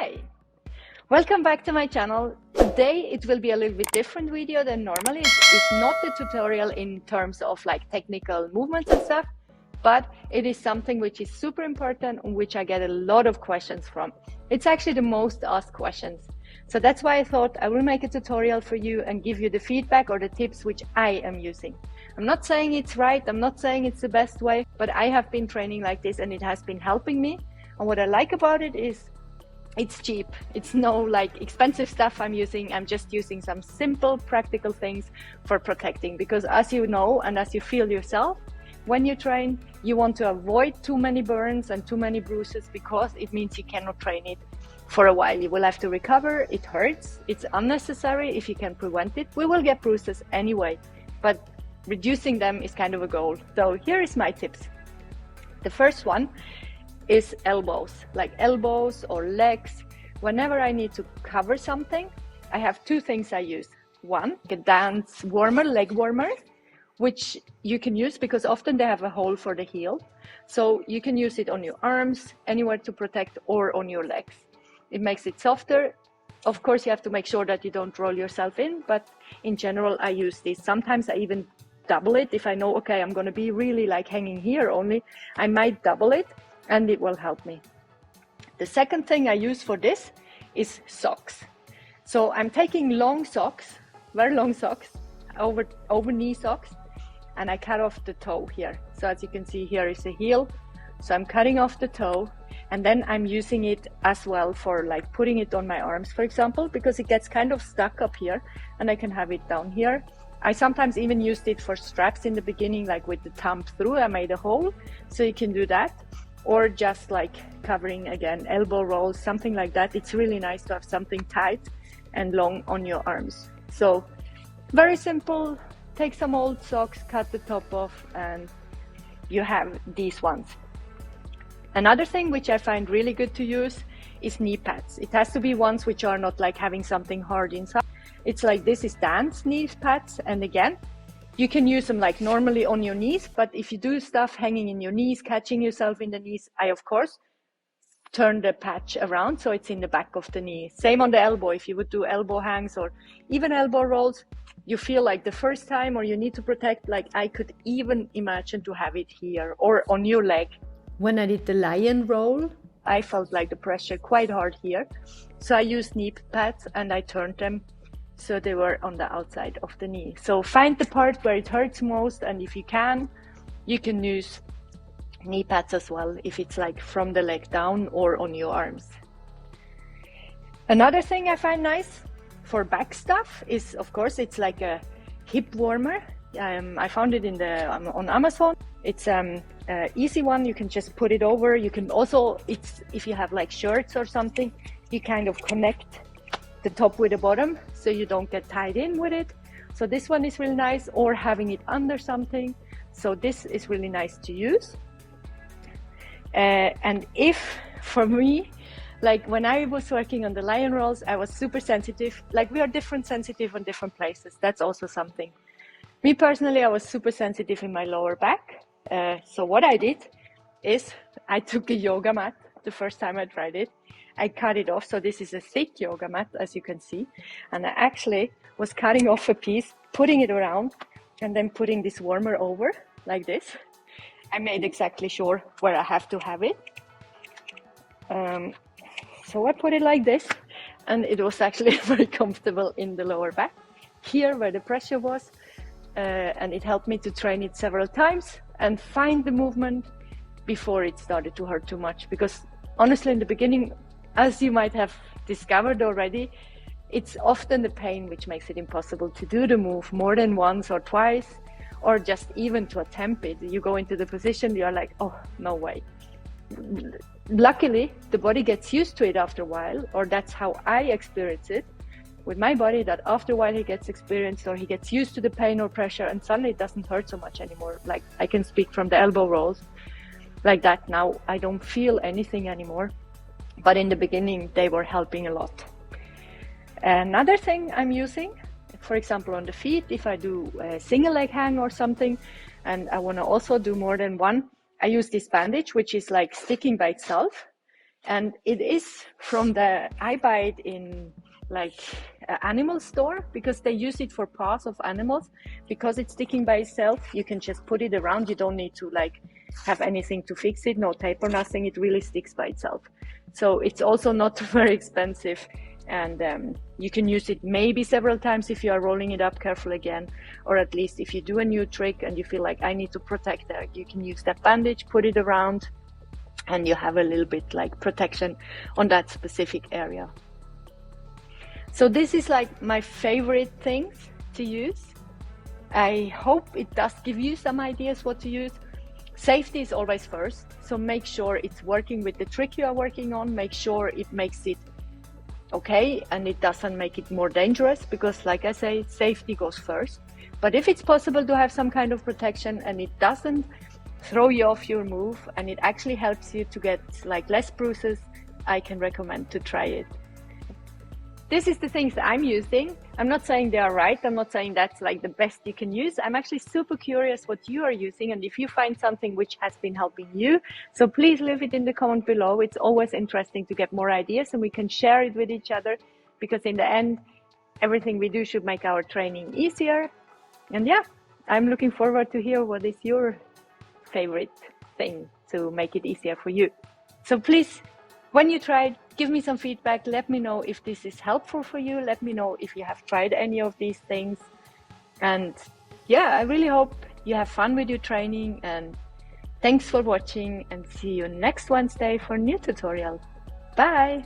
Hi, welcome back to my channel. Today it will be a little bit different video than normally. It's not the tutorial in terms of like technical movements and stuff, but it is something which is super important and which I get a lot of questions from. It's actually the most asked questions. So that's why I thought I will make a tutorial for you and give you the feedback or the tips which I am using. I'm not saying it's right, I'm not saying it's the best way, but I have been training like this and it has been helping me. And what I like about it is it's cheap. It's no like expensive stuff I'm using. I'm just using some simple practical things for protecting, because as you know and as you feel yourself, when you train, you want to avoid too many burns and too many bruises, because it means you cannot train it for a while. You will have to recover. It hurts. It's unnecessary. If you can prevent it, we will get bruises anyway, but reducing them is kind of a goal. So here is my tips. The first one is elbows, like elbows or legs. Whenever I need to cover something, I have two things I use. One, a dance warmer, leg warmer, which you can use because often they have a hole for the heel. So you can use it on your arms, anywhere to protect, or on your legs. It makes it softer. Of course, you have to make sure that you don't roll yourself in, but in general, I use this. Sometimes I even double it. If I know, okay, I'm gonna be really like hanging here only, I might double it, and it will help me. The second thing I use for this is socks. So I'm taking long socks, very long socks, over knee socks, and I cut off the toe here. So as you can see, here is the heel. So I'm cutting off the toe, and then I'm using it as well for like putting it on my arms, for example, because it gets kind of stuck up here and I can have it down here. I sometimes even used it for straps in the beginning, like with the thumb through, I made a hole, so you can do that. Or just like covering again, elbow rolls, something like that. It's really nice to have something tight and long on your arms. So very simple. Take some old socks, cut the top off, and you have these ones. Another thing which I find really good to use is knee pads. It has to be ones which are not like having something hard inside. It's like this is dance knee pads, and again, you can use them like normally on your knees, but if you do stuff hanging in your knees, catching yourself in the knees, I of course turn the patch around so it's in the back of the knee. Same on the elbow. If you would do elbow hangs or even elbow rolls, you feel like the first time, or you need to protect, like I could even imagine to have it here or on your leg. When I did the lion roll, I felt like the pressure quite hard here. So I used knee pads and I turned them so they were on the outside of the knee. So find the part where it hurts most, and if you can use knee pads as well, if it's like from the leg down or on your arms. Another thing I find nice for back stuff is, of course, it's like a hip warmer. I found it on Amazon. It's easy one. You can just put it over. You can also, if you have like shirts or something, you kind of connect the top with the bottom so you don't get tied in with it. So this one is really nice, or having it under something. So this is really nice to use. And if for me, like when I was working on the lion rolls, I was super sensitive. Like we are different sensitive on different places. That's also something. Me personally, I was super sensitive in my lower back. So what I did is I took a yoga mat the first time I tried it. I cut it off. So this is a thick yoga mat, as you can see. And I actually was cutting off a piece, putting it around, and then putting this warmer over like this. I made exactly sure where I have to have it. So I put it like this, and it was actually very comfortable in the lower back, here where the pressure was. And it helped me to train it several times and find the movement before it started to hurt too much. Because honestly, in the beginning, as you might have discovered already, it's often the pain which makes it impossible to do the move more than once or twice, or just even to attempt it. You go into the position, you're like, oh, no way. Luckily, the body gets used to it after a while, or that's how I experience it with my body, that after a while he gets experienced, or he gets used to the pain or pressure, and suddenly it doesn't hurt so much anymore. Like I can speak from the elbow rolls like that now. I don't feel anything anymore. But in the beginning, they were helping a lot. Another thing I'm using, for example, on the feet, if I do a single leg hang or something, and I want to also do more than one, I use this bandage, which is like sticking by itself. And it is from I buy it in like an animal store, because they use it for paws of animals. Because it's sticking by itself, you can just put it around. You don't need to like have anything to fix it, no tape or nothing. It really sticks by itself. So it's also not very expensive, and you can use it maybe several times if you are rolling it up careful again, or at least if you do a new trick and you feel like I need to protect that, you can use that bandage, put it around, and you have a little bit like protection on that specific area. So this is like my favorite things to use. I hope it does give you some ideas what to use. Safety is always first, so make sure it's working with the trick you are working on. Make sure it makes it okay and it doesn't make it more dangerous, because like I say, safety goes first. But if it's possible to have some kind of protection and it doesn't throw you off your move and it actually helps you to get like less bruises, I can recommend to try it. This is the things that I'm using. I'm not saying they are right. I'm not saying that's like the best you can use. I'm actually super curious what you are using and if you find something which has been helping you. So please leave it in the comment below. It's always interesting to get more ideas and we can share it with each other, because in the end, everything we do should make our training easier. And yeah, I'm looking forward to hear what is your favorite thing to make it easier for you. So please, when you try it, give me some feedback. Let me know if this is helpful for you. Let me know if you have tried any of these things. And yeah, I really hope you have fun with your training, and thanks for watching, and see you next Wednesday for a new tutorial. Bye.